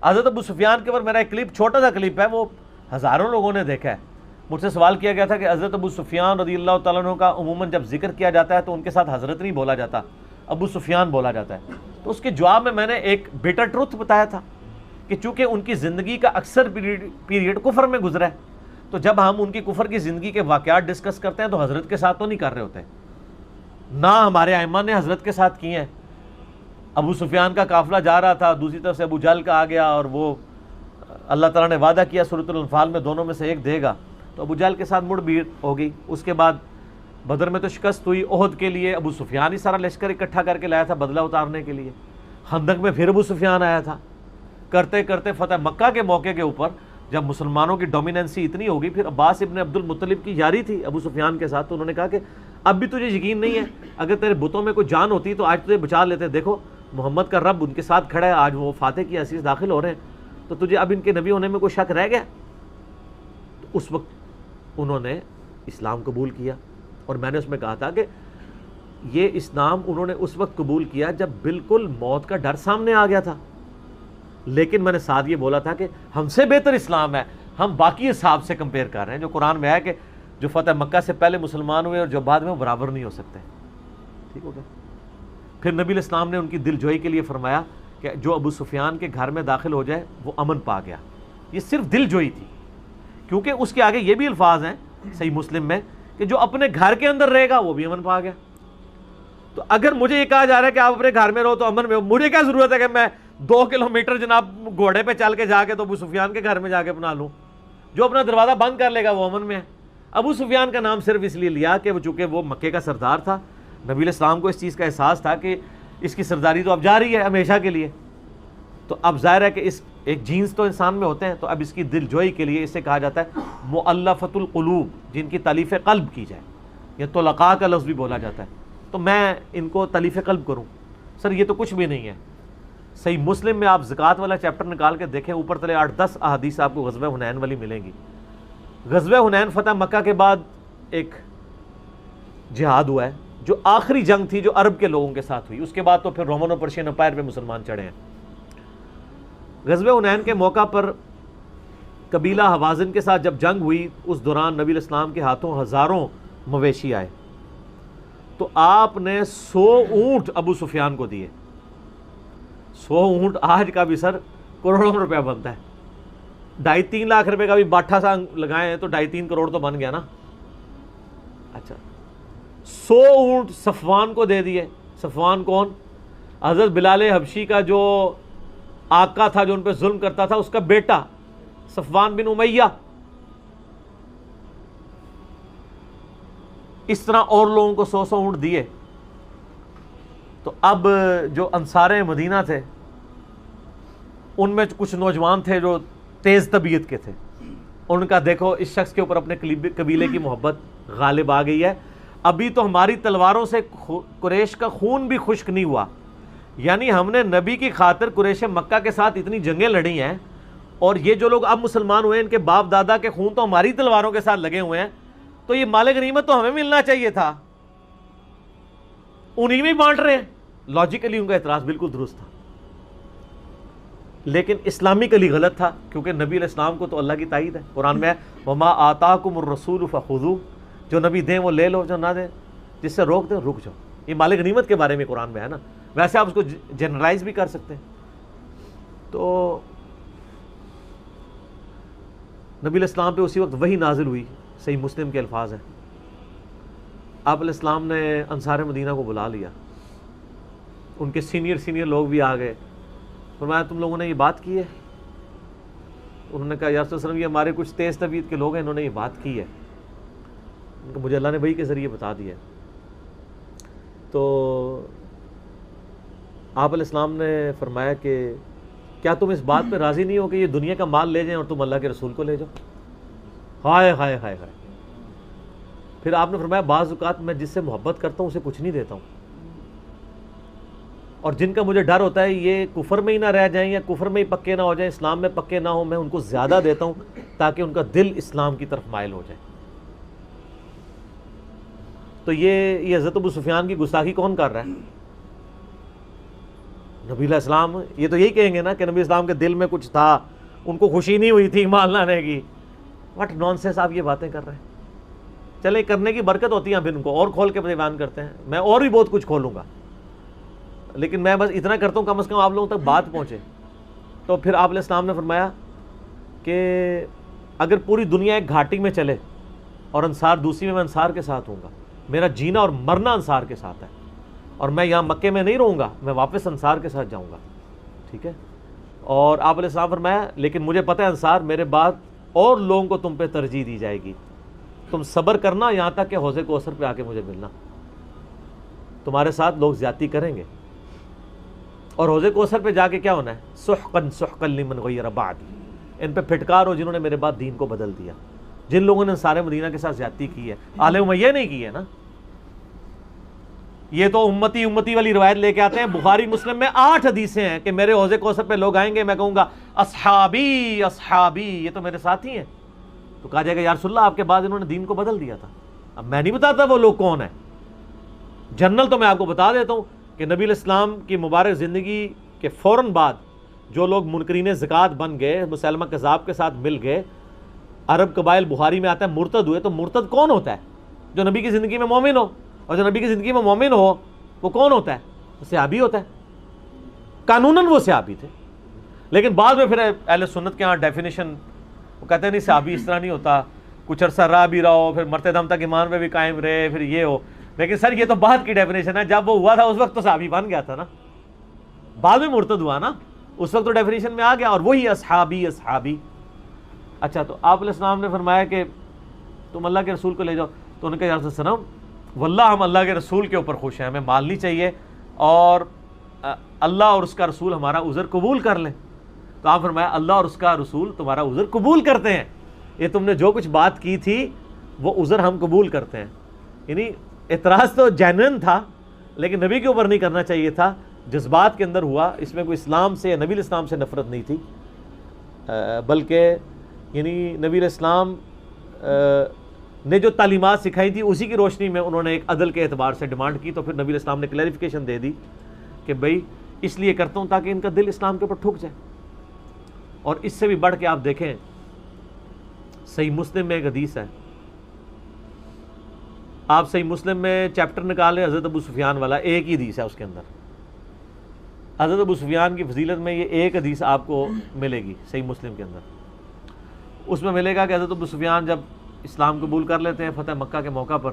حضرت ابو سفیان کے اوپر میرا ایک کلپ، چھوٹا سا کلپ ہے، وہ ہزاروں لوگوں نے دیکھا ہے. مجھ سے سوال کیا گیا تھا کہ حضرت ابو سفیان رضی اللہ تعالیٰ عنہ کا عموماً جب ذکر کیا جاتا ہے تو ان کے ساتھ حضرت نہیں بولا جاتا، ابو سفیان بولا جاتا ہے. تو اس کے جواب میں نے ایک بیٹر ٹروتھ بتایا تھا کہ چونکہ ان کی زندگی کا اکثر پیریڈ کفر میں گزرا ہے، تو جب ہم ان کی کفر کی زندگی کے واقعات ڈسکس کرتے ہیں تو حضرت کے ساتھ تو نہیں کر رہے ہوتے، نہ ہمارے ائمہ نے حضرت کے ساتھ کیے ہیں. ابو سفیان کا قافلہ جا رہا تھا، دوسری طرف سے ابو جہل کا آ گیا، اور وہ اللہ تعالیٰ نے وعدہ کیا سورۃ الانفال میں دونوں میں سے ایک دے گا، تو ابو جہل کے ساتھ مڑ بھیڑ ہو گئی. اس کے بعد بدر میں تو شکست ہوئی، احد کے لیے ابو سفیان ہی سارا لشکر اکٹھا کر کے لایا تھا بدلہ اتارنے کے لیے. خندق میں پھر ابو سفیان آیا تھا. کرتے کرتے فتح مکہ کے موقع کے اوپر جب مسلمانوں کی ڈومیننسی اتنی ہوگی، پھر عباس ابن عبد المطلب کی یاری تھی ابو سفیان کے ساتھ، تو انہوں نے کہا کہ اب بھی تجھے یقین نہیں ہے، اگر تیرے بتوں میں کوئی جان ہوتی تو آج تجھے بچا لیتے، دیکھو محمد کا رب ان کے ساتھ کھڑا ہے، آج وہ فاتح کی حیثیت داخل ہو رہے ہیں، تو تجھے اب ان کے نبی ہونے میں کوئی شک رہ گیا؟ تو اس وقت انہوں نے اسلام قبول کیا، اور میں نے اس میں کہا تھا کہ یہ اسلام انہوں نے اس وقت قبول کیا جب بالکل موت کا ڈر سامنے آ گیا تھا. لیکن میں نے ساتھ یہ بولا تھا کہ ہم سے بہتر اسلام ہے، ہم باقی اصحاب سے کمپیئر کر رہے ہیں، جو قرآن میں ہے کہ جو فتح مکہ سے پہلے مسلمان ہوئے اور جو بعد میں وہ برابر نہیں ہو سکتے. ٹھیک ہو گیا. پھر نبی علیہ السلام نے ان کی دل جوئی کے لیے فرمایا کہ جو ابو سفیان کے گھر میں داخل ہو جائے وہ امن پا گیا. یہ صرف دل جوئی تھی، کیونکہ اس کے آگے یہ بھی الفاظ ہیں صحیح مسلم میں کہ جو اپنے گھر کے اندر رہے گا وہ بھی امن پا گیا. تو اگر مجھے یہ کہا جا رہا ہے کہ آپ اپنے گھر میں رہو تو امن میں ہو، مجھے کیا ضرورت ہے کہ میں 2 کلومیٹر جناب گھوڑے پہ چل کے جا کے تو ابو سفیان کے گھر میں جا کے اپنا لوں؟ جو اپنا دروازہ بند کر لے گا وہ امن میں ہے. ابو سفیان کا نام صرف اس لیے لیا کہ وہ چونکہ وہ مکے کا سردار تھا، نبی علیہ السلام کو اس چیز کا احساس تھا کہ اس کی سرداری تو اب جاری ہے ہمیشہ کے لیے، تو اب ظاہر ہے کہ اس ایک جینس تو انسان میں ہوتے ہیں، تو اب اس کی دل جوئی کے لیے اسے کہا جاتا ہے مؤلفۃ القلوب، جن کی تالیف قلب کی جائے، یا طلقاء کا لفظ بھی بولا جاتا ہے. تو میں ان کو تالیف قلب کروں؟ سر یہ تو کچھ بھی نہیں ہے. صحیح مسلم میں آپ زکوٰۃ والا چیپٹر نکال کے دیکھیں، اوپر تلے 8-10 احادیث آپ کو غزوہ حنین والی ملیں گی. غزوہ حنین فتح مکہ کے بعد ایک جہاد ہوا ہے جو آخری جنگ تھی جو عرب کے لوگوں کے ساتھ ہوئی، اس کے بعد تو پھر رومن اور پرشین امپائر پہ مسلمان چڑھے ہیں. غزوہ حنین کے موقع پر قبیلہ حوازن کے ساتھ جب جنگ ہوئی، اس دوران نبی علیہ السلام کے ہاتھوں ہزاروں مویشی آئے، تو آپ نے 100 اونٹ ابو سفیان کو دیے. 100 اونٹ آج کا بھی سر کروڑوں روپیہ بنتا ہے. 2.5-3 لاکھ روپے کا بھی باٹھا سا لگائے ہیں تو 2.5-3 کروڑ تو بن گیا نا. اچھا 100 اونٹ صفوان کو دے دیے. صفوان کون؟ حضرت بلال حبشی کا جو آقا تھا، جو ان پہ ظلم کرتا تھا، اس کا بیٹا صفوان بن امیہ. اس طرح اور لوگوں کو 100 اونٹ دیے. تو اب جو انصار مدینہ تھے ان میں کچھ نوجوان تھے جو تیز طبیعت کے تھے، ان کا دیکھو اس شخص کے اوپر اپنے قبیلے کی محبت غالب آ گئی ہے. ابھی تو ہماری تلواروں سے قریش کا خون بھی خشک نہیں ہوا، یعنی ہم نے نبی کی خاطر قریش مکہ کے ساتھ اتنی جنگیں لڑی ہیں، اور یہ جو لوگ اب مسلمان ہوئے ان کے باپ دادا کے خون تو ہماری تلواروں کے ساتھ لگے ہوئے ہیں، تو یہ مال غنیمت تو ہمیں ملنا چاہیے تھا، انہی میں بانٹ رہے ہیں. لاجیکلی ان کا اعتراض بالکل درست تھا، لیکن اسلامکلی غلط تھا، کیونکہ نبی علیہ السلام کو تو اللہ کی تائید ہے. قرآن میں ہے وَمَا آتَاكُمُ الرَّسُولُ فَخُذُوهُ، جو نبی دیں وہ لے لو، جو نہ دیں جس سے روک دیں رک جاؤ. یہ مال غنیمت کے بارے میں قرآن میں ہے نا، ویسے آپ اس کو جنرلائز بھی کر سکتے ہیں. تو نبی علیہ السلام پہ اسی وقت وحی نازل ہوئی، صحیح مسلم کے الفاظ ہیں. آپ علیہ السلام نے انصار مدینہ کو بلا لیا، ان کے سینئر لوگ بھی آ گئے. فرمایا تم لوگوں نے یہ بات کی ہے؟ انہوں نے کہا یا رسول اللہ صلی اللہ علیہ وسلم یہ ہمارے کچھ تیز طبیعت کے لوگ ہیں، انہوں نے یہ بات کی ہے. مجھے اللہ نے وحی کے ذریعے بتا دیا. تو آپ علیہ السلام نے فرمایا کہ کیا تم اس بات پہ راضی نہیں ہو کہ یہ دنیا کا مال لے جائیں اور تم اللہ کے رسول کو لے جاؤ؟ ہائے ہائے ہائے ہائے. پھر آپ نے فرمایا بعض اوقات میں جس سے محبت کرتا ہوں اسے کچھ نہیں دیتا ہوں، اور جن کا مجھے ڈر ہوتا ہے یہ کفر میں ہی نہ رہ جائیں یا کفر میں ہی پکے نہ ہو جائیں، اسلام میں پکے نہ ہوں، میں ان کو زیادہ دیتا ہوں تاکہ ان کا دل اسلام کی طرف مائل ہو جائے. تو یہ حضرت ابو سفیان کی گستاخی کون کر رہا ہے؟ نبی علیہ السلام یہ تو یہی کہیں گے نا کہ نبی اسلام کے دل میں کچھ تھا, ان کو خوشی نہیں ہوئی تھی ایمان لانے کی. واٹ نانسنس آپ یہ باتیں کر رہے ہیں. چلے کرنے کی برکت ہوتی ہے, پھر ان کو اور کھول کے بیان کرتے ہیں. میں اور بھی بہت کچھ کھولوں گا, لیکن میں بس اتنا کرتا ہوں کم از کم آپ لوگوں تک بات پہنچے. تو پھر آپ علیہ السلام نے فرمایا کہ اگر پوری دنیا ایک گھاٹی میں چلے اور انصار دوسری میں انصار کے ساتھ ہوں گا, میرا جینا اور مرنا انصار کے ساتھ ہے, اور میں یہاں مکے میں نہیں رہوں گا, میں واپس انصار کے ساتھ جاؤں گا. ٹھیک ہے. اور آپ علیہ السلام فرمایا لیکن مجھے پتہ ہے انصار میرے بعد اور لوگوں کو تم پہ ترجیح دی جائے گی, تم صبر کرنا یہاں تک کہ حوض کوثر پہ آ کے مجھے ملنا. تمہارے ساتھ لوگ زیادتی کریں گے, اور حوض کوثر پہ جا کے کیا ہونا ہے, سحقن سحقن لمن غیر بعدی, ان پہ پھٹکار ہو جنہوں نے میرے بعد دین کو بدل دیا. جن لوگوں نے سارے مدینہ کے ساتھ زیادتی کی ہے, آل امیہ نہیں کی ہے نا. یہ تو امتی امتی والی روایت لے کے آتے ہیں. بخاری مسلم میں 8 حدیثیں ہیں کہ میرے حوض کوثر پہ لوگ آئیں گے, میں کہوں گا اصحابی اصحابی, یہ تو میرے ساتھی ہیں. تو کہا جائے گا یا رسول اللہ آپ کے بعد انہوں نے دین کو بدل دیا تھا. اب میں نہیں بتاتا وہ لوگ کون ہیں, جنرل تو میں آپ کو بتا دیتا ہوں کہ نبی علیہ السلام کی مبارک زندگی کے فوراً بعد جو لوگ منکرین زکوٰۃ بن گئے, مسلمہ کذاب کے ساتھ مل گئے, عرب قبائل بخاری میں آتا ہے مرتد ہوئے. تو مرتد کون ہوتا ہے؟ جو نبی کی زندگی میں مومن ہو, اور جو نبی کی زندگی میں مومن ہو وہ کون ہوتا ہے؟ صحابی ہوتا ہے. قانوناً وہ صحابی تھے, لیکن بعد میں پھر اہل سنت کے ہاں ڈیفینیشن وہ کہتے ہیں نہیں صحابی اس طرح نہیں ہوتا, کچھ عرصہ رہا بھی رہو, پھر مرتے دم تک ایمان میں بھی قائم رہے, پھر یہ ہو. لیکن سر یہ تو بعد کی ڈیفینیشن ہے, جب وہ ہوا تھا اس وقت تو صحابی بن گیا تھا نا, بعد میں مرتد ہوا نا, اس وقت تو ڈیفینیشن میں آ گیا, اور وہی اصحابی اصحابی. اچھا, تو آپ علیہ السلام نے فرمایا کہ تم اللہ کے رسول کو لے جاؤ. تو انہوں نے کہا یا رسول اللہ واللہ ہم اللہ کے رسول کے اوپر خوش ہیں, ہمیں مال نہیں چاہیے, اور اللہ اور اس کا رسول ہمارا عذر قبول کر لیں. تو آپ فرمایا اللہ اور اس کا رسول تمہارا عذر قبول کرتے ہیں, یہ تم نے جو کچھ بات کی تھی وہ عذر ہم قبول کرتے ہیں. یعنی اعتراض تو جینوئن تھا, لیکن نبی کے اوپر نہیں کرنا چاہیے تھا, جذبات کے اندر ہوا. اس میں کوئی اسلام سے یا نبی علیہ السلام سے نفرت نہیں تھی, بلکہ یعنی نبی علیہ السلام نے جو تعلیمات سکھائی تھی اسی کی روشنی میں انہوں نے ایک عدل کے اعتبار سے ڈیمانڈ کی. تو پھر نبی علیہ السلام نے کلیریفیکیشن دے دی کہ بھئی اس لیے کرتا ہوں تاکہ ان کا دل اسلام کے اوپر ٹھک جائے. اور اس سے بھی بڑھ کے آپ دیکھیں, صحیح مسلم میں ایک حدیث ہے, آپ صحیح مسلم میں چیپٹر نکالیں حضرت ابو سفیان والا, ایک ہی حدیث ہے اس کے اندر. حضرت ابو سفیان کی فضیلت میں یہ ایک حدیث آپ کو ملے گی صحیح مسلم کے اندر. اس میں ملے گا کہ حضرت ابو سفیان جب اسلام قبول کر لیتے ہیں فتح مکہ کے موقع پر,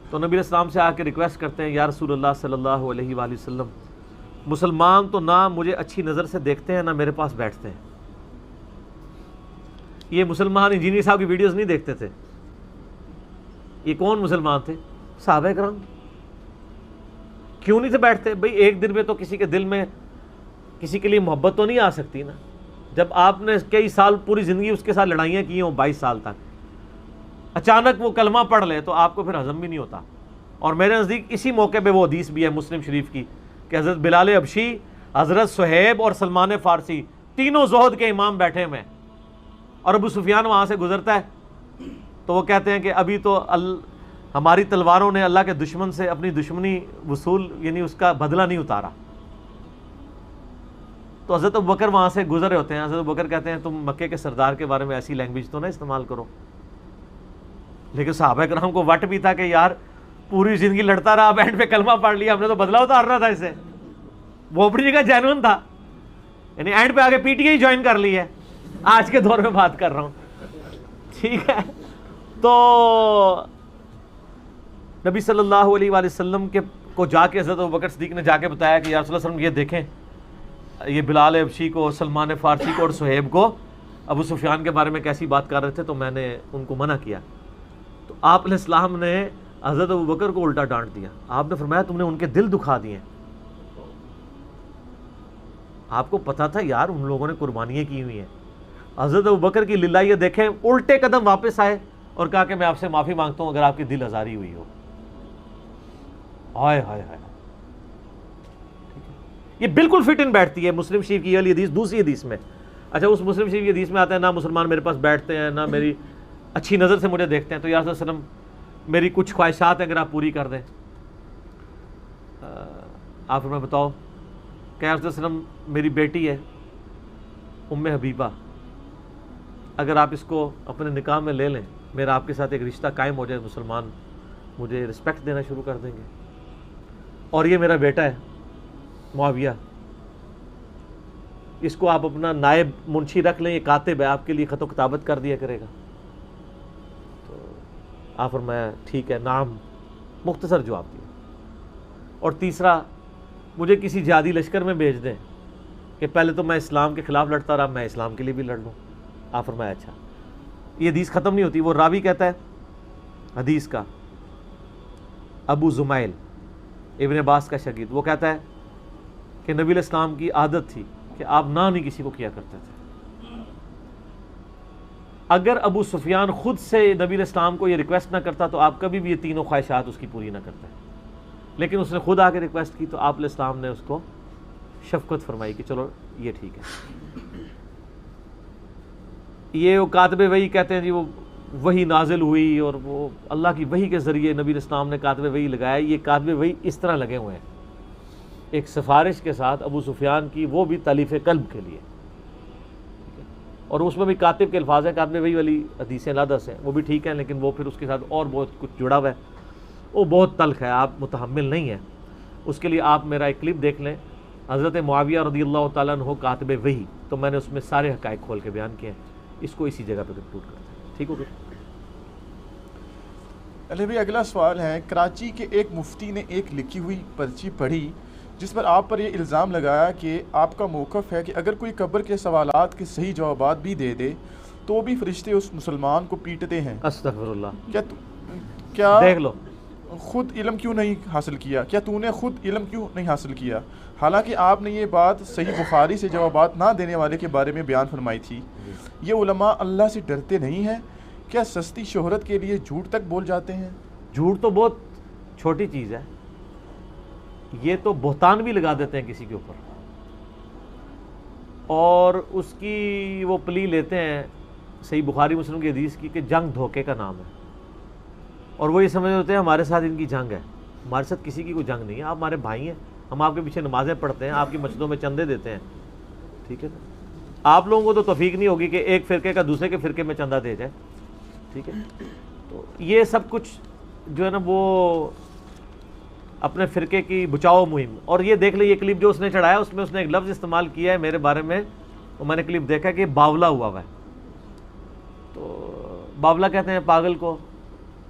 تو نبی علیہ السلام سے آ کے ریکویسٹ کرتے ہیں یا رسول اللہ صلی اللہ علیہ وآلہ وسلم, مسلمان تو نہ مجھے اچھی نظر سے دیکھتے ہیں نہ میرے پاس بیٹھتے ہیں. یہ مسلمان انجینئر صاحب کی ویڈیوز نہیں دیکھتے تھے. یہ کون مسلمان تھے؟ صحابہ کرام. کیوں نہیں تھے بیٹھتے؟ بھئی ایک دن میں تو کسی کے دل میں کسی کے لیے محبت تو نہیں آ سکتی نا. جب آپ نے کئی سال پوری زندگی اس کے ساتھ لڑائیاں کی ہوں 22 سال تک, اچانک وہ کلمہ پڑھ لے تو آپ کو پھر ہضم بھی نہیں ہوتا. اور میرے نزدیک اسی موقع پہ وہ حدیث بھی ہے مسلم شریف کی کہ حضرت بلال حبشی, حضرت صہیب اور سلمان فارسی تینوں زہد کے امام بیٹھے ہوئے ہیں, اور ابو سفیان وہاں سے گزرتا ہے. تو وہ کہتے ہیں کہ ابھی تو ہماری تلواروں نے اللہ کے دشمن سے اپنی دشمنی وصول یعنی اس کا بدلہ نہیں اتارا. تو حضرت ابوبکر وہاں سے گزر رہے ہوتے ہیں. حضرت ابوبکر کہتے ہیں تم مکے کے سردار کے بارے میں ایسی لینگویج تو نہ استعمال کرو. لیکن صحابہ کرام کو وٹ بھی تھا کہ یار پوری زندگی لڑتا رہا, اینڈ پہ کلمہ پڑھ لیا, ہم نے تو بدلہ اتارنا تھا اسے. وہ اپنی جگہ جینوئن تھا, یعنی اینڈ پہ آگے پی ٹی آئی جوائن کر لی ہے. آج کے دور میں بات کر رہا ہوں, ٹھیک ہے. تو نبی صلی اللہ علیہ وآلہ وسلم کو جا کے حضرت ابوبکر صدیق نے جا کے بتایا کہ یا رسول اللہ صلی اللہ علیہ وسلم یہ دیکھیں, یہ بلال حبشی کو, سلمان فارسی کو اور صہیب کو ابو سفیان کے بارے میں کیسی بات کر رہے تھے, تو میں نے ان کو منع کیا. تو آپ علیہ السلام نے حضرت ابوبکر کو الٹا ڈانٹ دیا. آپ نے فرمایا تم نے ان کے دل دکھا دیے. آپ کو پتا تھا یار ان لوگوں نے قربانیاں کی ہوئی ہیں. حضرت ابوبکر کی للہیت دیکھیں, الٹے قدم واپس آئے اور کہا کہ میں آپ سے معافی مانگتا ہوں اگر آپ کی دل آزاری ہوئی ہو. ہائے ہائے ہائے, یہ بالکل فٹ ان بیٹھتی ہے مسلم شریف کی یہ والی حدیث دوسری حدیث میں. اچھا, اس مسلم شریف کی حدیث میں آتا ہے نہ مسلمان میرے پاس بیٹھتے ہیں نہ میری اچھی نظر سے مجھے دیکھتے ہیں. تو یا رسول اللہ صلی اللہ علیہ وسلم میری کچھ خواہشات ہیں اگر آپ پوری کر دیں. آپ ہمیں بتاؤ کہ رسول اللہ صلی اللہ علیہ وسلم میری بیٹی ہے حبیبہ، اگر آپ اس کو اپنے نکاح میں لے لیں میرا آپ کے ساتھ ایک رشتہ قائم ہو جائے، مسلمان مجھے رسپیکٹ دینا شروع کر دیں گے، اور یہ میرا بیٹا ہے معاویہ، اس کو آپ اپنا نائب منشی رکھ لیں، یہ کاتب ہے، آپ کے لیے خط و کتابت کر دیا کرے گا۔ تو آپ فرمایا ٹھیک ہے، نعم، مختصر جواب دیا۔ اور تیسرا، مجھے کسی جہادی لشکر میں بھیج دیں کہ پہلے تو میں اسلام کے خلاف لڑتا رہا، میں اسلام کے لیے بھی لڑ لوں۔ آپ فرمایا اچھا۔ یہ حدیث ختم نہیں ہوتی، وہ راوی کہتا ہے حدیث کا، ابو زمائل ابن عباس کا شاگرد، وہ کہتا ہے کہ نبی علیہ السلام کی عادت تھی کہ آپ نہ نہیں کسی کو کیا کرتے تھے۔ اگر ابو سفیان خود سے نبی علیہ السلام کو یہ ریکویسٹ نہ کرتا تو آپ کبھی بھی یہ تینوں خواہشات اس کی پوری نہ کرتے، لیکن اس نے خود آ کے ریکویسٹ کی تو آپ علیہ السلام نے اس کو شفقت فرمائی کہ چلو یہ ٹھیک ہے۔ یہ وہ کاتب وحی کہتے ہیں جی، وہ وحی نازل ہوئی اور وہ اللہ کی وحی کے ذریعے نبی علیہ السلام نے کاتب وحی لگایا۔ یہ کاتب وحی اس طرح لگے ہوئے ہیں ایک سفارش کے ساتھ ابو سفیان کی، وہ بھی تالیف قلب کے لیے، اور اس میں بھی کاتب کے الفاظ ہیں، کاتب وحی والی حدیثیں علیحدہ سے ہیں، وہ بھی ٹھیک ہیں، لیکن وہ پھر اس کے ساتھ اور بہت کچھ جڑا ہوا ہے، وہ بہت تلخ ہے، آپ متحمل نہیں ہیں اس کے لیے۔ آپ میرا ایک کلپ دیکھ لیں، حضرت معاویہ رضی اللہ تعالیٰ عنہ کاتب وحی، تو میں نے اس میں سارے حقائق کھول کے بیان کیے ہیں، اس کو اسی جگہ پہ کنکلوڈ کرتے ہیں۔ ٹھیک ہو گیا؟ علی بھائی اگلا سوال ہے، کراچی کے ایک مفتی نے ایک لکھی ہوئی پرچی پڑھی جس پر آپ پر یہ الزام لگایا کہ آپ کا موقف ہے کہ اگر کوئی قبر کے سوالات کے صحیح جوابات بھی دے دے تو بھی فرشتے اس مسلمان کو پیٹتے ہیں۔ استغفر اللہ۔ کیا دیکھ لو، خود علم کیوں نہیں حاصل کیا؟ کیا تو نے خود علم کیوں نہیں حاصل کیا؟ حالانکہ آپ نے یہ بات صحیح بخاری سے جوابات نہ دینے والے کے بارے میں بیان فرمائی تھی۔ یہ علماء اللہ سے ڈرتے نہیں ہیں؟ کیا سستی شہرت کے لیے جھوٹ تک بول جاتے ہیں؟ جھوٹ تو بہت چھوٹی چیز ہے، یہ تو بہتان بھی لگا دیتے ہیں کسی کے اوپر، اور اس کی وہ پلی لیتے ہیں صحیح بخاری مسلم کی حدیث کی کہ جنگ دھوکے کا نام ہے، اور وہ یہ سمجھ ہوتے ہیں ہمارے ساتھ ان کی جنگ ہے۔ ہمارے ساتھ کسی کی کوئی جنگ نہیں ہے، آپ ہمارے بھائی ہیں، ہم آپ کے پیچھے نمازیں پڑھتے ہیں، آپ کی مسجدوں میں چندے دیتے ہیں، ٹھیک ہے نا؟ آپ لوگوں کو تو توفیق نہیں ہوگی کہ ایک فرقے کا دوسرے کے فرقے میں چندہ دے جائے، ٹھیک ہے؟ تو یہ سب کچھ جو ہے نا وہ اپنے فرقے کی بچاؤ مہم، اور یہ دیکھ لیں یہ کلپ جو اس نے چڑھایا اس میں اس نے ایک لفظ استعمال کیا ہے میرے بارے میں، وہ میں نے کلپ دیکھا کہ باولا ہوا ہے۔ تو باولا کہتے ہیں پاگل کو،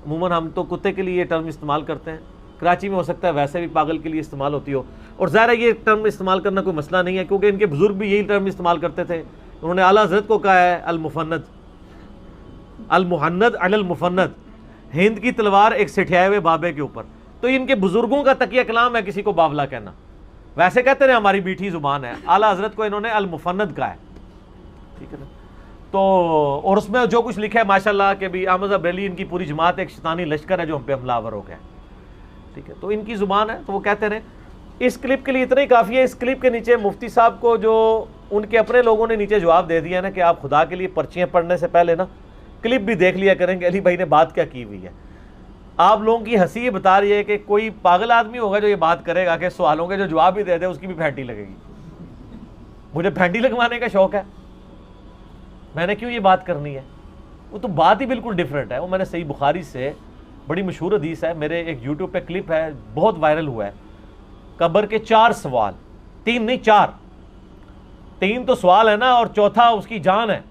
عموماً ہم تو کتے کے لیے یہ ٹرم استعمال کرتے ہیں، کراچی میں ہو سکتا ہے ویسے بھی پاگل کے لیے استعمال ہوتی ہو، اور ظاہر ہے یہ ٹرم استعمال کرنا کوئی مسئلہ نہیں ہے کیونکہ ان کے بزرگ بھی یہی ٹرم استعمال کرتے تھے۔ انہوں نے اعلیٰ حضرت کو کہا ہے المفند، المحند علی المفند، ہند کی تلوار ایک سٹھیائے ہوئے بابے کے اوپر، تو ان کے بزرگوں کا تقیہ کلام ہے کسی کو باولا کہنا، ویسے کہتے ہیں ہماری میٹھی زبان ہے، اعلیٰ حضرت کو انہوں نے المفند کہا ہے، ٹھیک ہے نا؟ تو اور اس میں جو کچھ لکھا ہے ماشاءاللہ کہ بھی احمد بریلی ان کی پوری جماعت ایک شیطانی لشکر ہے جو ہم پہ حملہ آور ہو گیا، ٹھیک ہے؟ تو ان کی زبان ہے تو وہ کہتے رہے۔ اس کلپ کے لیے اتنا ہی کافی ہے۔ اس کلپ کے نیچے مفتی صاحب کو جو ان کے اپنے لوگوں نے نیچے جواب دے دیا نا کہ آپ خدا کے لیے پرچیاں پڑھنے سے پہلے نا کلپ بھی دیکھ لیا کریں کہ علی بھائی نے بات کیا کی ہوئی ہے۔ آپ لوگوں کی ہنسی یہ بتا رہی ہے کہ کوئی پاگل آدمی ہوگا جو یہ بات کرے گا کہ سوالوں کے جو جواب بھی دے دے اس کی بھی پھینٹی لگے گی۔ مجھے پھینٹی لگوانے کا شوق ہے، میں نے کیوں یہ بات کرنی ہے؟ وہ تو بات ہی بالکل ڈیفرنٹ ہے۔ وہ میں نے صحیح بخاری سے بڑی مشہور حدیث ہے، میرے ایک یوٹیوب پہ کلپ ہے بہت وائرل ہوا ہے، قبر کے 4 سوال، 3 نہیں 4، 3 تو سوال ہے نا اور چوتھا اس کی جان ہے۔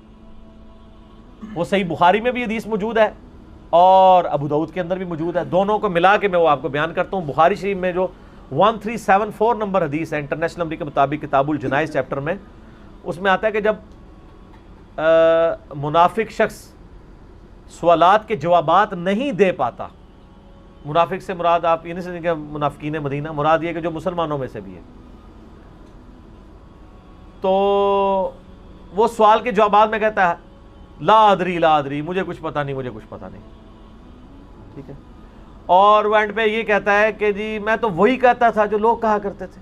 وہ صحیح بخاری میں بھی حدیث موجود ہے اور ابو داؤد کے اندر بھی موجود ہے، دونوں کو ملا کے میں وہ آپ کو بیان کرتا ہوں۔ بخاری شریف میں جو 1374 نمبر حدیث ہے انٹرنیشنل نمبر کے مطابق کتاب الجنائز چیپٹر میں، اس میں آتا ہے کہ جب منافق شخص سوالات کے جوابات نہیں دے پاتا، منافق سے مراد آپ یہ نہیں سمجھیں کہ منافقین مدینہ، مراد یہ کہ جو مسلمانوں میں سے بھی ہے، تو وہ سوال کے جوابات میں کہتا ہے لا ادری لا ادری، مجھے کچھ پتہ نہیں، مجھے کچھ پتہ نہیں، ٹھیک ہے؟ اور وہ اینڈ پہ یہ کہتا ہے کہ جی میں تو وہی کہتا تھا جو لوگ کہا کرتے تھے،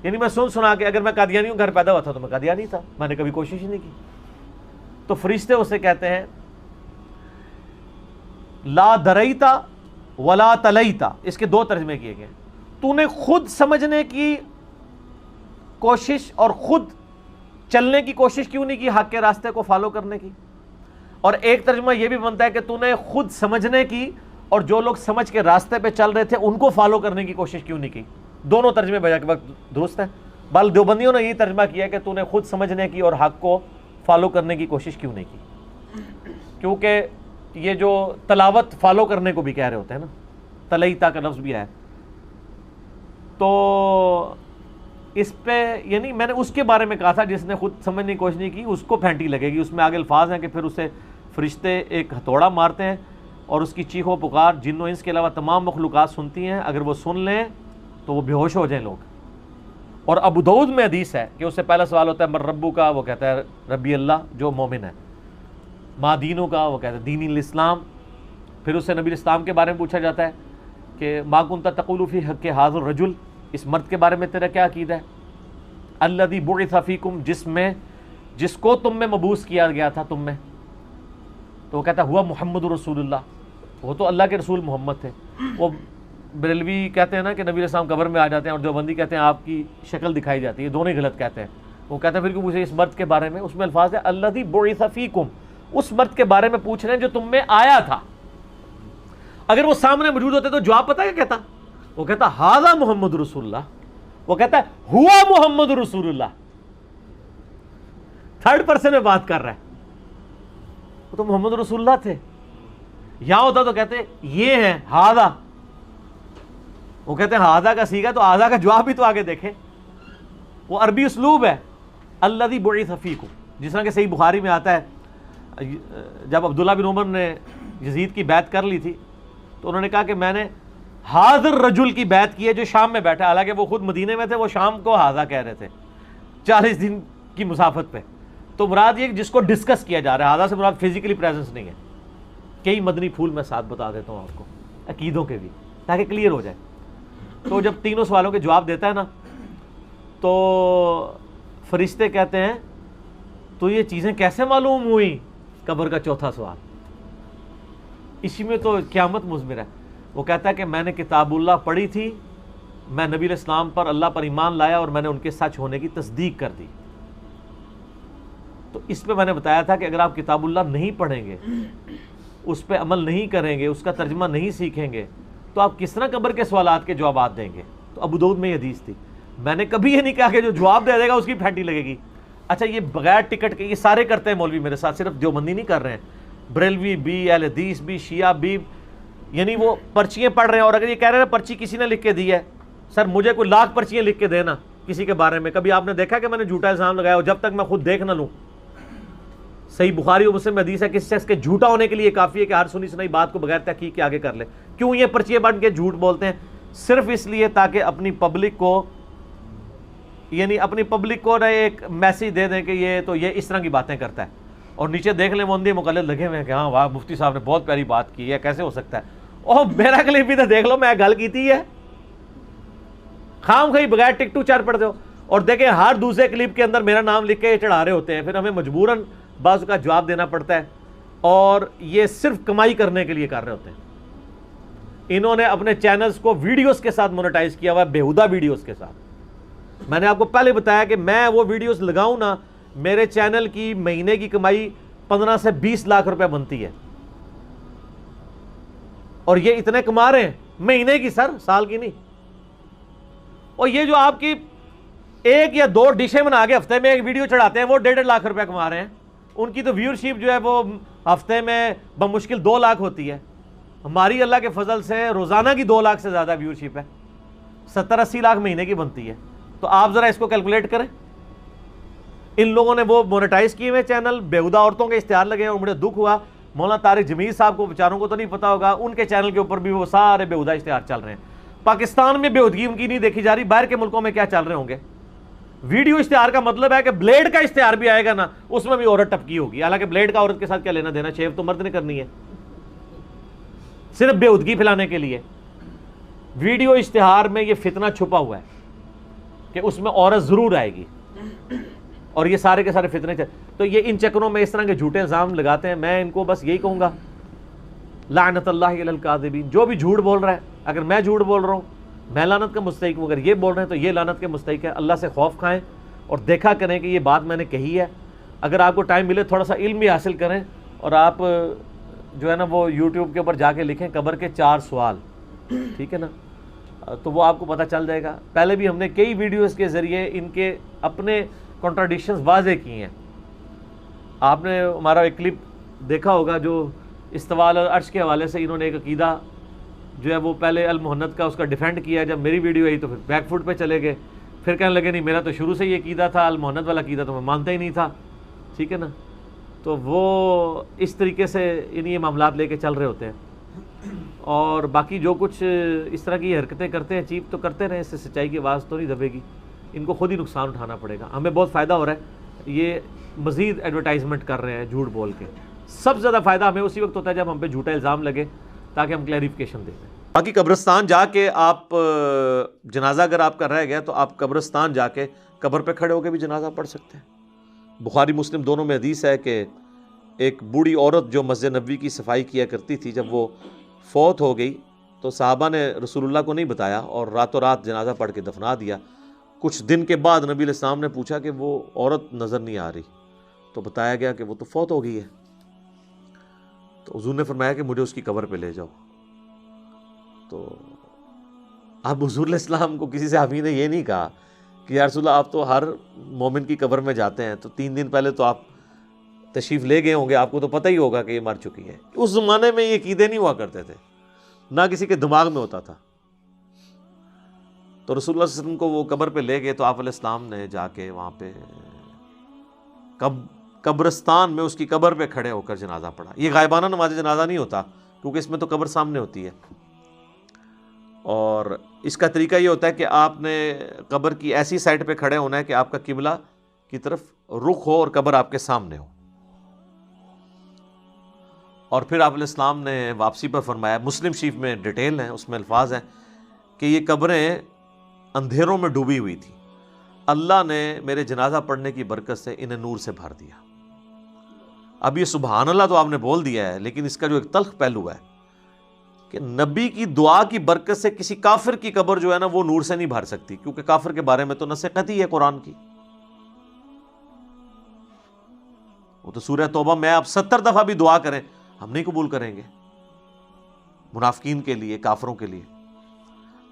یعنی میں سنا کہ اگر میں قادیانیوں گھر پیدا ہوا تھا تو میں قادیانی تھا، میں نے کبھی کوشش ہی نہیں کی۔ تو فرشتے اسے کہتے ہیں لا دریتا ولا تلیتا، اس کے 2 ترجمے کیے گئے، تو نے خود سمجھنے کی کوشش اور خود چلنے کی کوشش کیوں نہیں کی حق کے راستے کو فالو کرنے کی؟ اور ایک ترجمہ یہ بھی بنتا ہے کہ تو نے خود سمجھنے کی اور جو لوگ سمجھ کے راستے پہ چل رہے تھے ان کو فالو کرنے کی کوشش کیوں نہیں کی؟ دونوں ترجمے بجا کے وقت درست ہے، بل دیوبندیوں نے یہی ترجمہ کیا کہ تو نے خود سمجھنے کی اور حق کو فالو کرنے کی کوشش کیوں نہیں کی؟ کیونکہ یہ جو تلاوت فالو کرنے کو بھی کہہ رہے ہوتے ہیں نا، تلیتا کا لفظ بھی ہے، تو اس پہ یعنی میں نے اس کے بارے میں کہا تھا جس نے خود سمجھنے کی کوشش نہیں کی، اس کو پھینٹی لگے گی۔ اس میں آگے الفاظ ہیں کہ پھر اسے فرشتے ایک ہتھوڑا مارتے ہیں اور اس کی چیخ و پکار جن و انس کے علاوہ تمام مخلوقات سنتی ہیں، اگر وہ سن لیں تو وہ بے ہوش ہو جائیں لوگ۔ اور ابو داؤد میں حدیث ہے کہ اس سے پہلا سوال ہوتا ہے من ربو کا، وہ کہتا ہے ربی اللہ جو مومن ہے۔ ما دینوں کا، وہ کہتا ہے دین الاسلام۔ پھر اس سے نبی الاسلام کے بارے میں پوچھا جاتا ہے کہ ما کنت تقول فی حق ھذا الرجل، اس مرد کے بارے میں تیرا کیا عقیدہ ہے؟ الذی بعث فیکم، جس کو تم میں مبعوث کیا گیا تھا تم میں، تو وہ کہتا ہے ہوا محمد رسول اللہ، وہ تو اللہ کے رسول محمد تھے۔ وہ بریلوی کہتے ہیں نا کہ نبی علیہ السلام قبر میں آ جاتے ہیں، اور دیوبندی کہتے ہیں آپ کی شکل دکھائی جاتی ہے، دونوں ہی غلط کہتے ہیں۔ وہ کہتے ہیں پھر کیوں پوچھے اس مرد کے بارے میں؟ اس میں الفاظ ہے الذی بعث فیکم، اس مرد کے بارے میں پوچھ رہے ہیں جو تم میں آیا تھا۔ اگر وہ سامنے موجود ہوتے تو جواب پتہ کیا کہتا؟ وہ کہتا ھذا محمد رسول اللہ، وہ کہتا ہے ہوا محمد رسول اللہ، تھرڈ پرسن میں بات کر رہا ہے، وہ تو محمد رسول اللہ تھے۔ یہاں ہوتا تو کہتے یہ ہے ھذا، وہ کہتے ہیں ھذا کا سیگا تو ھذا کا جواب بھی تو آگے دیکھیں، وہ عربی اسلوب ہے۔ الذی بعث فیکم، جس طرح کہ صحیح بخاری میں آتا ہے جب عبداللہ بن عمر نے یزید کی بیعت کر لی تھی تو انہوں نے کہا کہ میں نے حاضر رجل کی بیعت کی ہے جو شام میں بیٹھا، حالانکہ وہ خود مدینے میں تھے، وہ شام کو ھذا کہہ رہے تھے 40 دن کی مسافت پہ۔ تو مراد یہ جس کو ڈسکس کیا جا رہا ہے، ھذا سے مراد فزیکلی پریزنس نہیں ہے۔ کئی مدنی پھول میں ساتھ بتا دیتا ہوں آپ کو عقیدوں کے بھی، تاکہ کلیئر ہو جائے۔ تو جب تینوں سوالوں کے جواب دیتا ہے نا تو فرشتے کہتے ہیں تو یہ چیزیں کیسے معلوم ہوئی؟ قبر کا چوتھا سوال، اسی میں تو قیامت مضمر ہے۔ وہ کہتا ہے کہ میں نے کتاب اللہ پڑھی تھی، میں نبی علیہ السلام پر اللہ پر ایمان لایا اور میں نے ان کے سچ ہونے کی تصدیق کر دی۔ تو اس پہ میں نے بتایا تھا کہ اگر آپ کتاب اللہ نہیں پڑھیں گے، اس پہ عمل نہیں کریں گے، اس کا ترجمہ نہیں سیکھیں گے، تو آپ کس طرح قبر کے سوالات کے جوابات دیں گے؟ تو ابو داؤد میں یہ حدیث تھی۔ میں نے کبھی یہ نہیں کہا کہ جو جواب دے گا اس کی پھینٹی لگے گی۔ اچھا یہ بغیر ٹکٹ کے یہ سارے کرتے ہیں مولوی میرے ساتھ، صرف دیوبندی نہیں کر رہے ہیں، بریلوی بھی، اہل حدیث بھی، شیعہ بھی، یعنی وہ پرچیاں پڑھ رہے ہیں اور اگر یہ کہہ رہے ہیں پرچی کسی نے لکھ کے دی ہے، سر مجھے کوئی لاکھ پرچیاں لکھ کے دینا کسی کے بارے میں، کبھی آپ نے دیکھا کہ میں نے جھوٹا الزام لگایا ہو؟ جب تک میں خود دیکھ نہ لوں۔ صحیح بخاری و مسلم میں حدیث ہے کہ اس شخص کے جھوٹا ہونے کے لیے کافی ہے کہ ہر سنی سنائی بات کو بغیر تحقیق کے آگے کر لے۔ کیوں یہ پرچیاں بن کے جھوٹ بولتے ہیں؟ صرف اس لیے تاکہ اپنی پبلک کو، یعنی اپنی پبلک کو ایک میسیج دے دیں کہ یہ اس طرح کی باتیں کرتا ہے، اور نیچے دیکھ لیں وہ اندھے مقلد لگے ہوئے ہیں کہ ہاں واہ مفتی صاحب نے بہت پیاری بات کی ہے، کیسے ہو سکتا ہے؟ اوہ میرا کلپ بھی تو دیکھ لو، میں گل کی ہے، خام خواہ بغیر ٹک ٹو چار پڑھتے ہو، اور دیکھیں ہر دوسرے کلپ کے اندر میرا نام لکھ کے چڑھا رہے ہوتے ہیں، پھر ہمیں مجبوراً بعض کا جواب دینا پڑتا ہے، اور یہ صرف کمائی کرنے کے لیے کر رہے ہوتے ہیں۔ انہوں نے اپنے چینلز کو ویڈیوز کے ساتھ مونیٹائز کیا ہوا ہے، بیہودہ ویڈیوز کے ساتھ۔ میں نے آپ کو پہلے بتایا کہ میں وہ ویڈیوز لگاؤں نا، میرے چینل کی مہینے کی کمائی 15 سے 20 لاکھ روپے بنتی ہے، اور یہ اتنے کما رہے ہیں مہینے کی، سر سال کی نہیں۔ اور یہ جو آپ کی ایک یا دو ڈشیں بنا کے ہفتے میں ایک ویڈیو چڑھاتے ہیں وہ 1.5 لاکھ روپے کما رہے ہیں، ان کی تو ویورشپ جو ہے وہ ہفتے میں بمشکل 2 لاکھ ہوتی ہے۔ ہماری اللہ کے فضل سے روزانہ کی 2 لاکھ سے زیادہ ویورشپ ہے، 70-80 لاکھ مہینے کی بنتی ہے۔ تو آپ ذرا اس کو کیلکولیٹ کریں۔ ان لوگوں نے وہ مونیٹائز کیے ہوئے چینل، بیہودہ عورتوں کے اشتہار لگے ہیں، اور مجھے دکھ ہوا مولانا طارق جمیل صاحب کو بیچاروں کو تو نہیں پتا ہوگا، ان کے چینل کے اوپر بھی وہ سارے بیہودہ اشتہار چل رہے ہیں۔ پاکستان میں بیہودگی ان کی نہیں دیکھی جا رہی، باہر کے ملکوں میں کیا چل رہے ہوں گے؟ ویڈیو اشتہار کا مطلب ہے کہ بلیڈ کا اشتہار بھی آئے گا نا، اس میں بھی عورت ٹپکی ہوگی، حالانکہ بلیڈ کا عورت کے ساتھ کیا لینا دینا، شیو تو مرد نے کرنی ہے، صرف بیہودگی پھیلانے کے لیے۔ ویڈیو اشتہار میں یہ فتنہ چھپا ہوا ہے کہ اس میں عورت ضرور آئے گی، اور یہ سارے کے سارے فتنے تو یہ ان چکروں میں اس طرح کے جھوٹے الزام لگاتے ہیں۔ میں ان کو بس یہی کہوں گا لعنت اللہ علی الکاذبین، جو بھی جھوٹ بول رہا ہے، اگر میں جھوٹ بول رہا ہوں میں لعنت کا مستحق ہوں، اگر یہ بول رہے ہیں تو یہ لعنت کے مستحق ہے۔ اللہ سے خوف کھائیں اور دیکھا کریں کہ یہ بات میں نے کہی ہے۔ اگر آپ کو ٹائم ملے تھوڑا سا علم بھی حاصل کریں، اور آپ جو ہے نا وہ یوٹیوب کے اوپر جا کے لکھیں قبر کے 4 سوال، ٹھیک ہے نا، تو وہ آپ کو پتہ چل جائے گا۔ پہلے بھی ہم نے کئی ویڈیوز کے ذریعے ان کے اپنے کنٹراڈکشنز واضح کی ہیں۔ آپ نے ہمارا ایک کلپ دیکھا ہوگا جو استواء علی العرش کے حوالے سے انہوں نے ایک عقیدہ جو ہے وہ پہلے المحنت کا اس کا ڈیفینڈ کیا، جب میری ویڈیو آئی تو پھر بیک فوٹ پہ چلے گئے، پھر کہنے لگے نہیں میرا تو شروع سے یہ عقیدہ تھا، المحنت والا عقیدہ تو میں مانتا ہی نہیں تھا، ٹھیک ہے نا۔ تو وہ اس طریقے سے یہ معاملات لے کے چل رہے ہوتے ہیں، اور باقی جو کچھ اس طرح کی حرکتیں کرتے ہیں چیپ تو کرتے رہیں، اس سے سچائی کی آواز تو نہیں دبے گی، ان کو خود ہی نقصان اٹھانا پڑے گا۔ ہمیں بہت فائدہ ہو رہا ہے، یہ مزید ایڈورٹائزمنٹ کر رہے ہیں جھوٹ بول کے۔ سب سے زیادہ فائدہ ہمیں اسی وقت ہوتا ہے جب ہم پہ جھوٹا الزام لگے، تاکہ ہم کلیریفیکیشن دے دیں۔ باقی قبرستان جا کے آپ جنازہ اگر آپ کا رہ گیا تو آپ قبرستان جا کے قبر پہ کھڑے ہو کے بھی جنازہ پڑھ سکتے ہیں۔ بخاری مسلم دونوں میں حدیث ہے کہ ایک بوڑھی عورت جو مسجد نبوی کی صفائی کیا کرتی تھی، جب وہ فوت ہو گئی تو صحابہ نے رسول اللہ کو نہیں بتایا اور راتوں رات جنازہ پڑھ کے دفنا دیا۔ کچھ دن کے بعد نبی علیہ السلام نے پوچھا کہ وہ عورت نظر نہیں آ رہی، تو بتایا گیا کہ وہ تو فوت ہو گئی ہے۔ تو حضور نے فرمایا کہ مجھے اس کی قبر پہ لے جاؤ۔ تو اب حضور علیہ السلام کو کسی صحابی نے یہ نہیں کہا کہ یا رسول اللہ آپ تو ہر مومن کی قبر میں جاتے ہیں، تو 3 دن پہلے تو آپ تشریف لے گئے ہوں گے، آپ کو تو پتہ ہی ہوگا کہ یہ مر چکی ہے۔ اس زمانے میں یہ عقیدے نہیں ہوا کرتے تھے، نہ کسی کے دماغ میں ہوتا تھا۔ تو رسول اللہ صلی اللہ علیہ وسلم کو وہ قبر پہ لے گئے، تو آپ علیہ السلام نے جا کے وہاں پہ قبرستان میں اس کی قبر پہ کھڑے ہو کر جنازہ پڑھا۔ یہ غائبانہ نماز جنازہ نہیں ہوتا، کیونکہ اس میں تو قبر سامنے ہوتی ہے، اور اس کا طریقہ یہ ہوتا ہے کہ آپ نے قبر کی ایسی سائڈ پہ کھڑے ہونا ہے کہ آپ کا قبلہ کی طرف رخ ہو اور قبر آپ کے سامنے ہو۔ اور پھر آپ علیہ السلام نے واپسی پر فرمایا، مسلم شریف میں ڈیٹیل ہیں، اس میں الفاظ ہیں کہ یہ قبریں اندھیروں میں ڈوبی ہوئی تھی، اللہ نے میرے جنازہ پڑھنے کی برکت سے انہیں نور سے بھر دیا۔ اب یہ سبحان اللہ تو آپ نے بول دیا ہے، لیکن اس کا جو ایک تلخ پہلو ہے کہ نبی کی دعا کی برکت سے کسی کافر کی قبر جو ہے نا وہ نور سے نہیں بھر سکتی، کیونکہ کافر کے بارے میں تو نص قطعی ہے قرآن کی۔ وہ تو سورہ توبہ میں آپ 70 دفعہ بھی دعا کریں ہم نہیں قبول کریں گے، منافقین کے لیے، کافروں کے لیے۔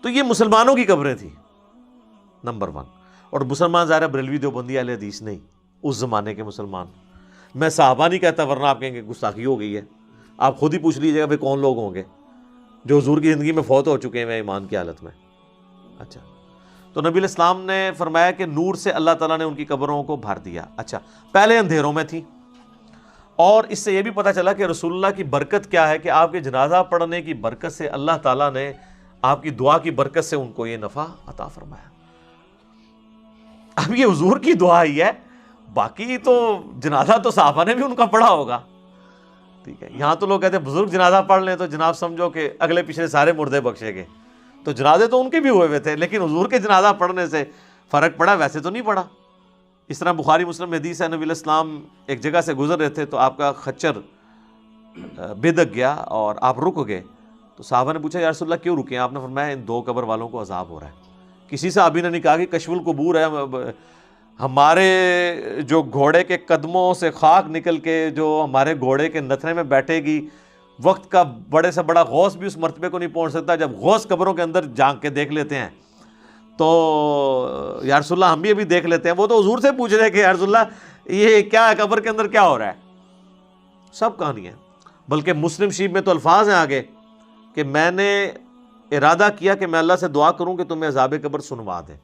تو یہ مسلمانوں کی قبریں تھیں نمبر 1، اور مسلمان ظاہر بریلوی دیوبندی اہل حدیث نہیں، اس زمانے کے مسلمان۔ میں صحابہ نہیں کہتا، ورنہ آپ کہیں گے گستاخی ہو گئی ہے۔ آپ خود ہی پوچھ لیجیے گا بھائی کون لوگ ہوں گے جو حضور کی زندگی میں فوت ہو چکے ہیں ایمان کی حالت میں۔ اچھا، تو نبی علیہ السلام نے فرمایا کہ نور سے اللہ تعالیٰ نے ان کی قبروں کو بھر دیا۔ اچھا، پہلے اندھیروں میں تھی، اور اس سے یہ بھی پتہ چلا کہ رسول اللہ کی برکت کیا ہے کہ آپ کے جنازہ پڑھنے کی برکت سے اللہ تعالیٰ نے آپ کی دعا کی برکت سے ان کو یہ نفع عطا فرمایا۔ اب یہ حضور کی دعا ہی ہے، باقی تو جنازہ تو صحابہ نے بھی ان کا پڑھا ہوگا، ٹھیک ہے۔ یہاں تو لوگ کہتے ہیں بزرگ جنازہ پڑھ لیں تو جناب سمجھو کہ اگلے پچھلے سارے مردے بخشے گئے، تو جنازے تو ان کے بھی ہوئے ہوئے تھے، لیکن حضور کے جنازہ پڑھنے سے فرق پڑا؟ ویسے تو نہیں پڑا۔ اس طرح بخاری مسلم میں حدیث ہے، نبی علیہ السلام ایک جگہ سے گزر رہے تھے تو آپ کا خچر بدک گیا اور آپ رک گئے، تو صحابہ نے پوچھا یا رسول اللہ کیوں رکے ہیں؟ آپ نے فرمایا ان 2 قبر والوں کو عذاب ہو رہا ہے۔ کسی صحابی نے نہیں کہا کہ کشف القبور ہے، ہمارے جو گھوڑے کے قدموں سے خاک نکل کے جو ہمارے گھوڑے کے نتھنے میں بیٹھے گی، وقت کا بڑے سے بڑا غوث بھی اس مرتبے کو نہیں پہنچ سکتا۔ جب غوث قبروں کے اندر جھانک کے دیکھ لیتے ہیں تو یا رسول اللہ ہم بھی ابھی دیکھ لیتے ہیں۔ وہ تو حضور سے پوچھ رہے کہ یا رسول اللہ یہ کیا ہے، قبر کے اندر کیا ہو رہا ہے؟ سب کہانی ہے۔ بلکہ مسلم شریف میں تو الفاظ ہیں آگے کہ میں نے ارادہ کیا کہ میں اللہ سے دعا کروں کہ تمہیں عذاب قبر سنوا دے،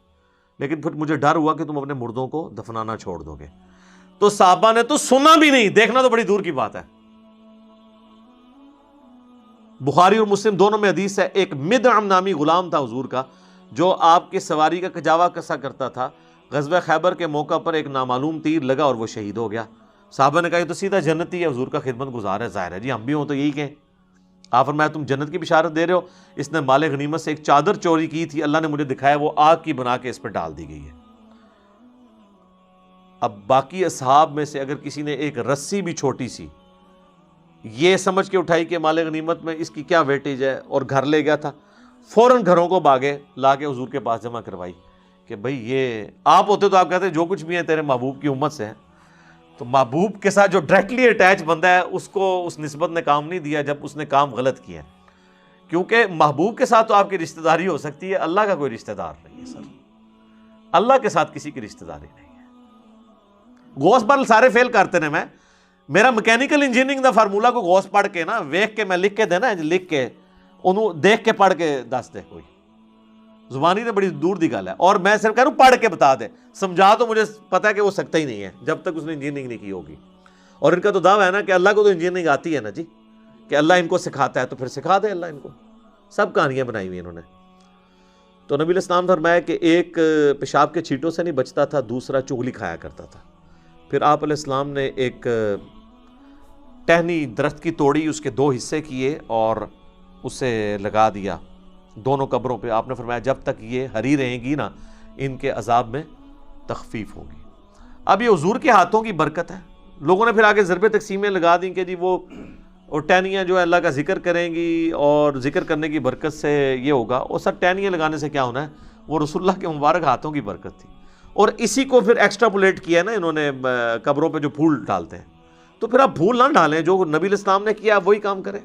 لیکن پھر مجھے ڈر ہوا کہ تم اپنے مردوں کو دفنانا چھوڑ دو گے۔ تو صحابہ نے تو سنا بھی نہیں، دیکھنا تو بڑی دور کی بات ہے۔ بخاری اور مسلم دونوں میں حدیث ہے، ایک مدعم نامی غلام تھا حضور کا جو آپ کی سواری کا کجاوا کسا کرتا تھا۔ غزوہ خیبر کے موقع پر ایک نامعلوم تیر لگا اور وہ شہید ہو گیا۔ صحابہ نے کہا یہ تو سیدھا جنتی ہے، حضور کا خدمت گزار ہے، ظاہر ہے جی ہم بھی ہوں تو یہی کہیں۔ آپ فرمایا تم جنت کی بشارت دے رہے ہو؟ اس نے مال غنیمت سے ایک چادر چوری کی تھی، اللہ نے مجھے دکھایا وہ آگ کی بنا کے اس پہ ڈال دی گئی ہے۔ اب باقی اصحاب میں سے اگر کسی نے ایک رسی بھی چھوٹی سی یہ سمجھ کے اٹھائی کہ مال غنیمت میں اس کی کیا ویٹیج ہے اور گھر لے گیا تھا، فوراً گھروں کو بھاگے لا کے حضور کے پاس جمع کروائی کہ بھئی یہ آپ ہوتے تو آپ کہتے جو کچھ بھی ہے تیرے محبوب کی امت سے ہے. تو محبوب کے ساتھ جو ڈائریکٹلی اٹیچ بندہ ہے اس کو اس نسبت نے کام نہیں دیا جب اس نے کام غلط کیا ہے. کیونکہ محبوب کے ساتھ تو آپ کی رشتہ داری ہو سکتی ہے, اللہ کا کوئی رشتہ دار نہیں ہے سر. اللہ کے ساتھ کسی کی رشتہ داری نہیں ہے. غوث پر سارے فیل کرتے ہیں. میرا میکینیکل انجینئرنگ دا فارمولا کو غوث پڑھ کے نا ویکھ کے میں لکھ کے دینا لکھ کے انہوں دیکھ کے پڑھ کے دس دے کوئی زبانی تو بڑی دور دی گل ہے. اور میں صرف کہہ رہا ہوں پڑھ کے بتا دے, سمجھا تو مجھے پتا ہے کہ وہ سکتا ہی نہیں ہے جب تک اس نے انجینئرنگ نہیں کی ہوگی. اور ان کا تو دعویٰ ہے نا کہ اللہ کو تو انجینئرنگ آتی ہے نا جی, کہ اللہ ان کو سکھاتا ہے, تو پھر سکھا دے اللہ ان کو. سب کہانیاں بنائی ہوئی انہوں نے. تو نبی علیہ السلام فرمایا کہ ایک پیشاب کے چھینٹوں سے نہیں بچتا تھا, دوسرا چغلی کھایا کرتا تھا. پھر آپ علیہ السلام نے ایک ٹہنی درخت کی توڑی, اس کے 2 حصے کیے اور اسے لگا دیا دونوں قبروں پہ. آپ نے فرمایا جب تک یہ ہری رہیں گی نا ان کے عذاب میں تخفیف ہوگی. اب یہ حضور کے ہاتھوں کی برکت ہے. لوگوں نے پھر آگے ضرب تقسیمیں لگا دیں کہ جی وہ ٹہنیاں جو ہے اللہ کا ذکر کریں گی اور ذکر کرنے کی برکت سے یہ ہوگا. اور سر ٹہنیاں لگانے سے کیا ہونا ہے, وہ رسول اللہ کے مبارک ہاتھوں کی برکت تھی. اور اسی کو پھر ایکسٹراپولیٹ کیا ہے نا انہوں نے قبروں پہ جو پھول ڈالتے ہیں. تو پھر آپ پھول نہ ڈالیں, جو نبی علیہ السلام نے کیا آپ وہی کام کریں.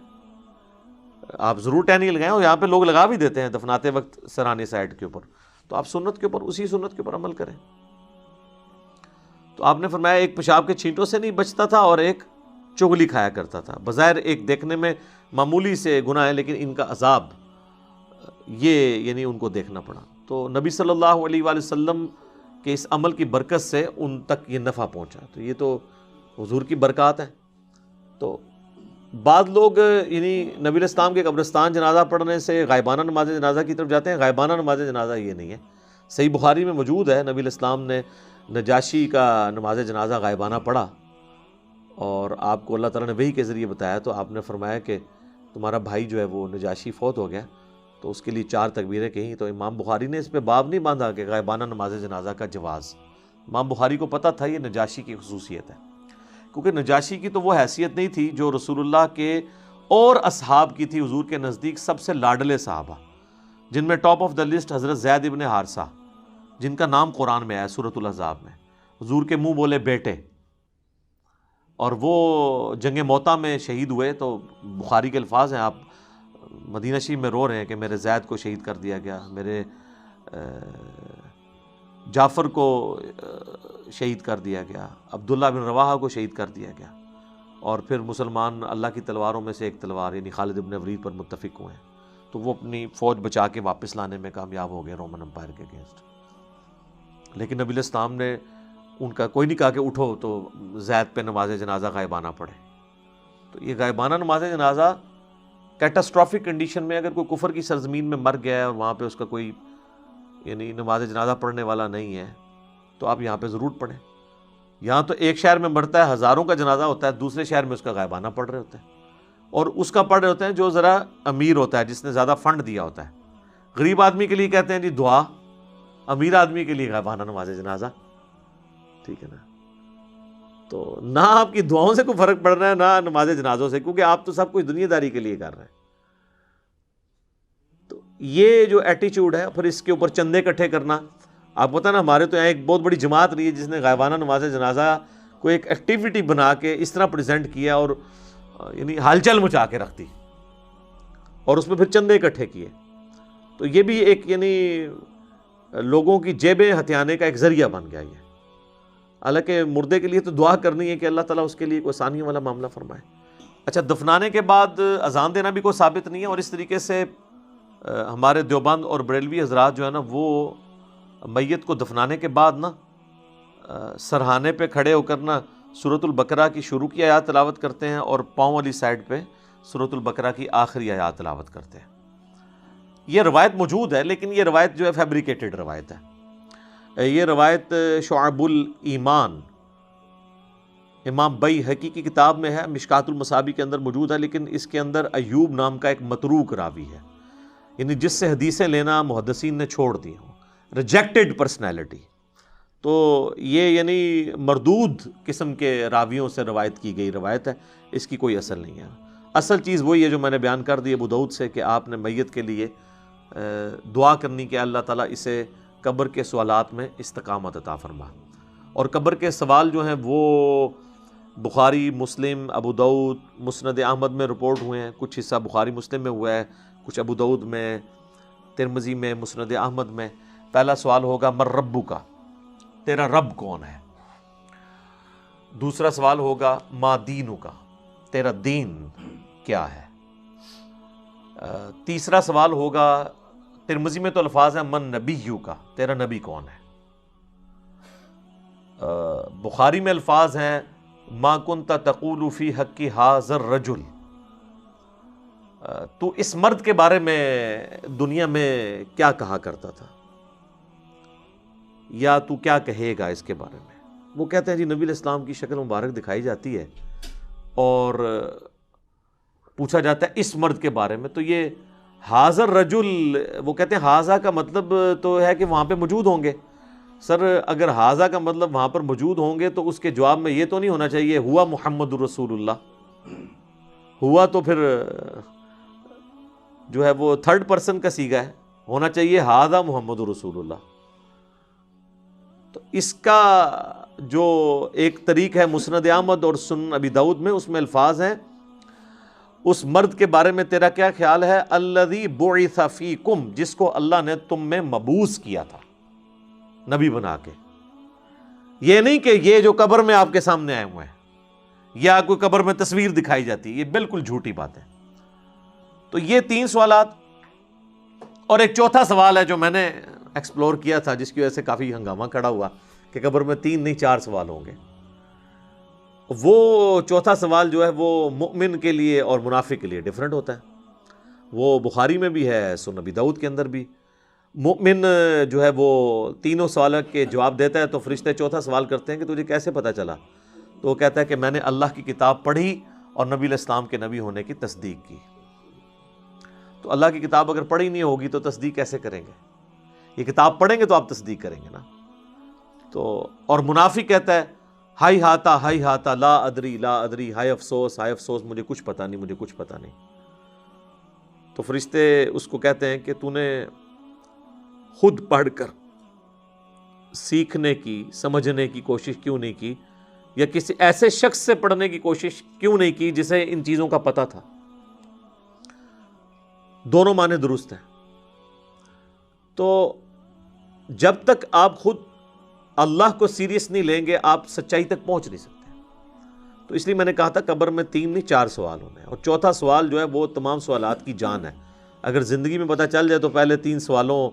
آپ ضرور ٹہنی لگائیں, اور یہاں پہ لوگ لگا بھی دیتے ہیں دفناتے وقت سرانی سائڈ کے اوپر, تو آپ سنت کے اوپر اسی سنت کے اوپر عمل کریں. تو آپ نے فرمایا ایک پیشاب کے چھینٹوں سے نہیں بچتا تھا اور ایک چغلی کھایا کرتا تھا. بظاہر ایک دیکھنے میں معمولی سے گناہ ہے, لیکن ان کا عذاب یہ یعنی ان کو دیکھنا پڑا. تو نبی صلی اللہ علیہ وآلہ وسلم کے اس عمل کی برکت سے ان تک یہ نفع پہنچا. تو یہ تو حضور کی برکات ہیں. تو بعض لوگ یعنی نبی علیہ السلام کے قبرستان جنازہ پڑھنے سے غائبانہ نماز جنازہ کی طرف جاتے ہیں. غائبانہ نماز جنازہ یہ نہیں ہے. صحیح بخاری میں موجود ہے نبی علیہ السلام نے نجاشی کا نماز جنازہ غائبانہ پڑھا اور آپ کو اللہ تعالیٰ نے وحی کے ذریعے بتایا. تو آپ نے فرمایا کہ تمہارا بھائی جو ہے وہ نجاشی فوت ہو گیا, تو اس کے لیے 4 تکبیریں کہیں. تو امام بخاری نے اس پہ باب نہیں باندھا کہ غائبانہ نماز جنازہ کا جواز. امام بخاری کو پتہ تھا یہ نجاشی کی خصوصیت ہے, کیونکہ نجاشی کی تو وہ حیثیت نہیں تھی جو رسول اللہ کے اور اصحاب کی تھی. حضور کے نزدیک سب سے لاڈلے صحابہ, جن میں ٹاپ آف دا لسٹ حضرت زید ابن حارثہ, جن کا نام قرآن میں آیا سورۃ الاحزاب میں. حضور کے منہ بولے بیٹے, اور وہ جنگ موتا میں شہید ہوئے. تو بخاری کے الفاظ ہیں, آپ مدینہ شریف میں رو رہے ہیں کہ میرے زید کو شہید کر دیا گیا, میرے جعفر کو شہید کر دیا گیا, عبداللہ بن رواحہ کو شہید کر دیا گیا. اور پھر مسلمان اللہ کی تلواروں میں سے ایک تلوار یعنی خالد ابن ولید پر متفق ہوئے ہیں. تو وہ اپنی فوج بچا کے واپس لانے میں کامیاب ہو گئے رومن امپائر کے اگینسٹ. لیکن نبی علیہ السلام نے ان کا کوئی نہیں کہا کہ اٹھو تو زید پہ نماز جنازہ غائبانہ پڑھے. تو یہ غائبانہ نماز جنازہ کیٹاسٹرافک کنڈیشن میں اگر کوئی کفر کی سرزمین میں مر گیا ہے اور وہاں پہ اس کا کوئی یعنی نماز جنازہ پڑھنے والا نہیں ہے, تو آپ یہاں پہ ضرور پڑھیں. یہاں تو ایک شہر میں مرتا ہے, ہزاروں کا جنازہ ہوتا ہے, دوسرے شہر میں اس کا غائبانہ پڑھ رہے ہوتے ہیں. اور اس کا پڑھ رہے ہوتے ہیں جو ذرا امیر ہوتا ہے, جس نے زیادہ فنڈ دیا ہوتا ہے. غریب آدمی کے لیے کہتے ہیں جی دعا, امیر آدمی کے لیے غائبانہ نماز جنازہ. ٹھیک ہے نا. تو نہ آپ کی دعاؤں سے کوئی فرق پڑ رہا ہے نہ نماز جنازوں سے, کیونکہ آپ تو سب کچھ دنیا داری کے لیے کر رہے ہیں. تو یہ جو ایٹیچیوڈ ہے, پھر اس کے اوپر چندے اکٹھے کرنا. آپ پتہ نا ہمارے تو یہاں ایک بہت بڑی جماعت رہی ہے جس نے غائبانہ نماز جنازہ کو ایک ایکٹیویٹی بنا کے اس طرح پریزنٹ کیا اور یعنی ہلچل مچا کے رکھ دی, اور اس میں پھر چندے اکٹھے کیے. تو یہ بھی ایک یعنی لوگوں کی جیبیں ہتھیانے کا ایک ذریعہ بن گیا. یہ حالانکہ مردے کے لیے تو دعا کرنی ہے کہ اللہ تعالیٰ اس کے لیے کوئی آسانی والا معاملہ فرمائے. اچھا, دفنانے کے بعد اذان دینا بھی کوئی ثابت نہیں ہے. اور اس طریقے سے ہمارے دیوبند اور بریلوی حضرات جو ہے نا وہ میت کو دفنانے کے بعد نا سرہانے پہ کھڑے ہو کر نا سورۃ البقرہ کی شروع کی آیات تلاوت کرتے ہیں اور پاؤں والی سائڈ پہ سورۃ البقرہ کی آخری آیات تلاوت کرتے ہیں. یہ روایت موجود ہے, لیکن یہ روایت جو ہے فیبریکیٹڈ روایت ہے. یہ روایت شعب الایمان امام بیہقی کی کتاب میں ہے, مشکات المصابیح کے اندر موجود ہے, لیکن اس کے اندر ایوب نام کا ایک متروک راوی ہے, یعنی جس سے حدیثیں لینا محدثین نے چھوڑ دی ہوں, ریجیکٹڈ پرسنالٹی. تو یہ یعنی مردود قسم کے راویوں سے روایت کی گئی روایت ہے, اس کی کوئی اصل نہیں ہے. اصل چیز وہی ہے جو میں نے بیان کر دی ابو داؤد سے کہ آپ نے میت کے لیے دعا کرنی کہ اللہ تعالیٰ اسے قبر کے سوالات میں استقامت عطا فرما. اور قبر کے سوال جو ہیں وہ بخاری، مسلم، ابو داؤد، مسند احمد میں رپورٹ ہوئے ہیں. کچھ حصہ بخاری مسلم میں ہوا ہے، کچھ ابو داؤد میں، ترمذی میں، مسند احمد میں. پہلا سوال ہوگا من ربک، تیرا رب کون ہے. دوسرا سوال ہوگا ما دینک، تیرا دین کیا ہے. تیسرا سوال ہوگا، ترمذی میں تو الفاظ ہیں من نبیک، تیرا نبی کون ہے. بخاری میں الفاظ ہیں ما کنت تقول فی حق ھذا الرجل، تو اس مرد کے بارے میں دنیا میں کیا کہا کرتا تھا، یا تو کیا کہے گا اس کے بارے میں. وہ کہتے ہیں جی نبی علیہ السلام کی شکل مبارک دکھائی جاتی ہے اور پوچھا جاتا ہے اس مرد کے بارے میں. تو یہ حاضر رجل، وہ کہتے ہیں حاضہ کا مطلب تو ہے کہ وہاں پہ موجود ہوں گے. سر اگر حاضہ کا مطلب وہاں پر موجود ہوں گے تو اس کے جواب میں یہ تو نہیں ہونا چاہیے ہوا محمد الرسول اللہ. ہوا تو پھر جو ہے وہ تھرڈ پرسن کا صیغہ ہے، ہونا چاہیے حاضہ محمد الرسول اللہ. تو اس کا جو ایک طریق ہے مسند احمد اور سنن ابی داؤد میں، اس میں الفاظ ہیں اس مرد کے بارے میں تیرا کیا خیال ہے، الذی بعث فیکم، جس کو اللہ نے تم میں مبعوث کیا تھا نبی بنا کے. یہ نہیں کہ یہ جو قبر میں آپ کے سامنے آئے ہوئے ہیں یا کوئی قبر میں تصویر دکھائی جاتی ہے، یہ بالکل جھوٹی بات ہے. تو یہ 3 سوالات، اور ایک چوتھا سوال ہے جو میں نے ایکسپلور کیا تھا جس کی وجہ سے کافی ہنگامہ کھڑا ہوا کہ قبر میں 3 نہیں 4 سوال ہوں گے. وہ چوتھا سوال جو ہے وہ مؤمن کے لیے اور منافق کے لیے ڈیفرنٹ ہوتا ہے. وہ بخاری میں بھی ہے، سنن ابی داؤد کے اندر بھی. مؤمن جو ہے وہ تینوں سوالوں کے جواب دیتا ہے تو فرشتے چوتھا سوال کرتے ہیں کہ تجھے کیسے پتہ چلا. تو وہ کہتا ہے کہ میں نے اللہ کی کتاب پڑھی اور نبی علیہ السلام کے نبی ہونے کی تصدیق کی. تو اللہ کی کتاب اگر پڑھی نہیں ہوگی تو تصدیق کیسے کریں گے؟ یہ کتاب پڑھیں گے تو آپ تصدیق کریں گے نا. تو اور منافق کہتا ہے ہائی ہاتا لا ادری لا ادری، ہائے افسوس مجھے کچھ پتہ نہیں. تو فرشتے اس کو کہتے ہیں کہ تو نے خود پڑھ کر سیکھنے کی، سمجھنے کی کوشش کیوں نہیں کی، یا کسی ایسے شخص سے پڑھنے کی کوشش کیوں نہیں کی جسے ان چیزوں کا پتہ تھا. دونوں معنی درست ہیں. تو جب تک آپ خود اللہ کو سیریس نہیں لیں گے آپ سچائی تک پہنچ نہیں سکتے. تو اس لیے میں نے کہا تھا قبر میں 3 نہیں 4 سوال ہونے ہیں، اور چوتھا سوال جو ہے وہ تمام سوالات کی جان ہے. اگر زندگی میں پتہ چل جائے تو پہلے 3 سوالوں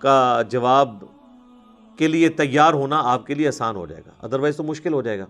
کا جواب کے لیے تیار ہونا آپ کے لیے آسان ہو جائے گا، ادروائز تو مشکل ہو جائے گا.